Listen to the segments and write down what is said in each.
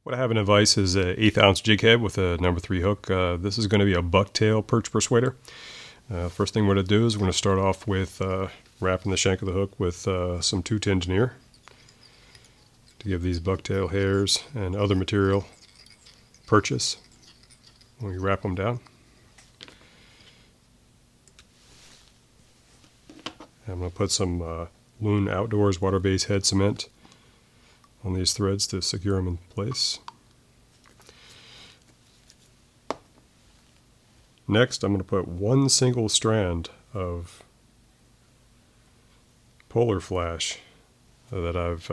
What I have in a vise is an 1/8 ounce jig head with a number 3 hook. This is going to be a Bucktail Perch Persuader. First thing we're going to do is we're going to start off with wrapping the shank of the hook with some 210 denier to give these bucktail hairs and other material purchase when you wrap them down. I'm going to put some Loon Outdoors water-based head cement on these threads to secure them in place. Next, I'm going to put one single strand of polar flash that I've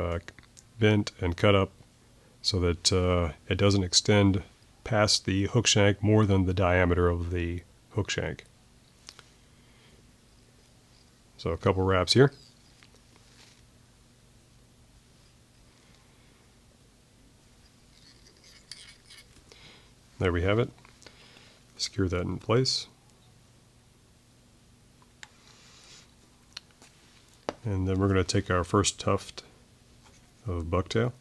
bent and cut up so that it doesn't extend past the hook shank more than the diameter of the hook shank. So a couple wraps here. There we have it. Secure that in place. And then we're going to take our first tuft of bucktail.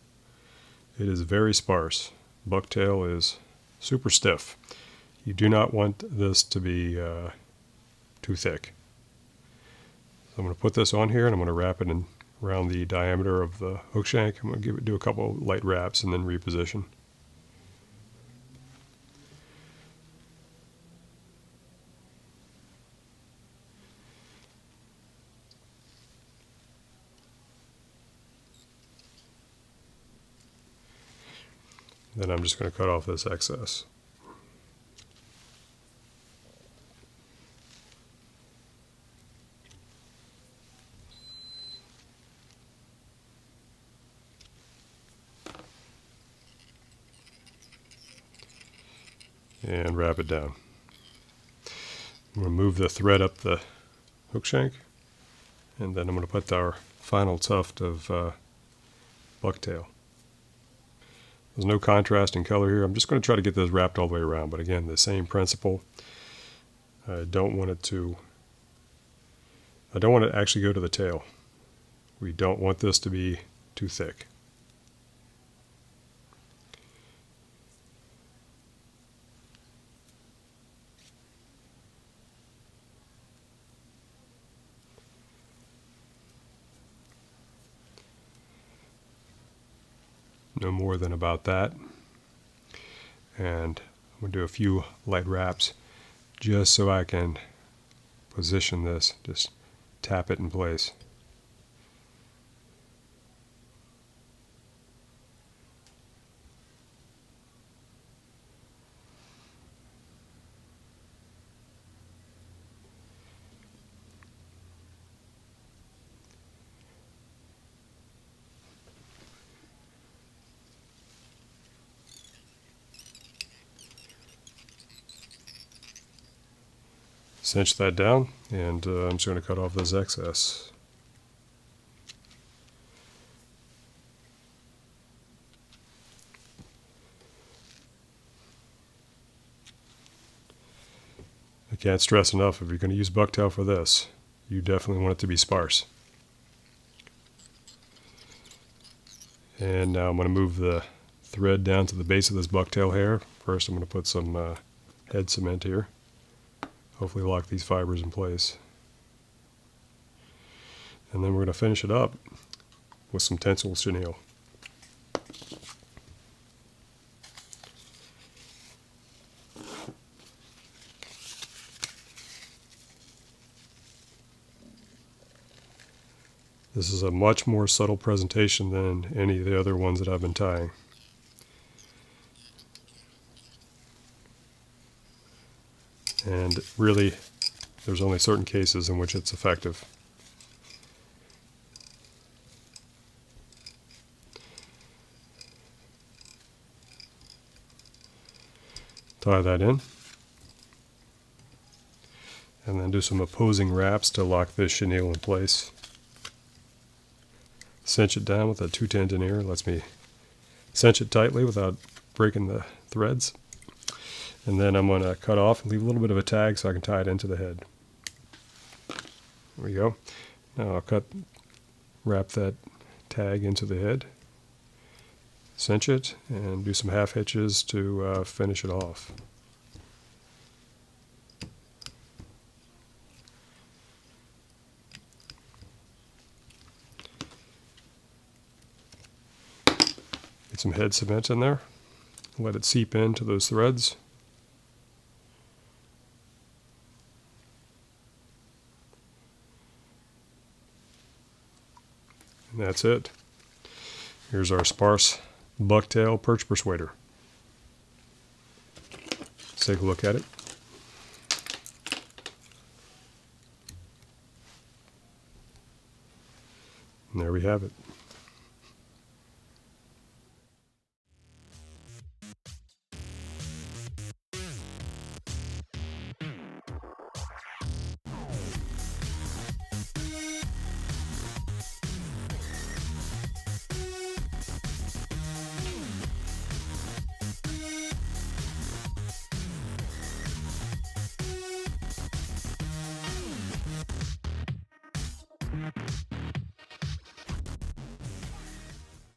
It is very sparse. Bucktail is super stiff. You do not want this to be too thick. So I'm going to put this on here and I'm going to wrap it in around the diameter of the hook shank. I'm going to do a couple light wraps and then reposition. Then I'm just going to cut off this excess. And wrap it down. I'm going to move the thread up the hook shank, and then I'm going to put our final tuft of bucktail. There's no contrast in color here. I'm just going to try to get this wrapped all the way around, but again, the same principle. I don't want it to actually go to the tail. We don't want this to be too thick. No more than about that. And I'm going to do a few light wraps just so I can position this, just tap it in place. Cinch that down, and I'm just going to cut off this excess. I can't stress enough, if you're going to use bucktail for this, you definitely want it to be sparse. And now I'm going to move the thread down to the base of this bucktail hair. First I'm going to put some head cement here. Hopefully lock these fibers in place. And then we're going to finish it up with some Tensile chenille. This is a much more subtle presentation than any of the other ones that I've been tying. And really, there's only certain cases in which it's effective. Tie that in. And then do some opposing wraps to lock this chenille in place. Cinch it down with a 210 denier. Lets me cinch it tightly without breaking the threads. And then I'm going to cut off and leave a little bit of a tag so I can tie it into the head. There we go. Now I'll wrap that tag into the head. cinch it and do some half hitches to finish it off. Get some head cement in there, let it seep into those threads. And that's it. Here's our sparse Bucktail Perch Persuader. Let's take a look at it. And there we have it.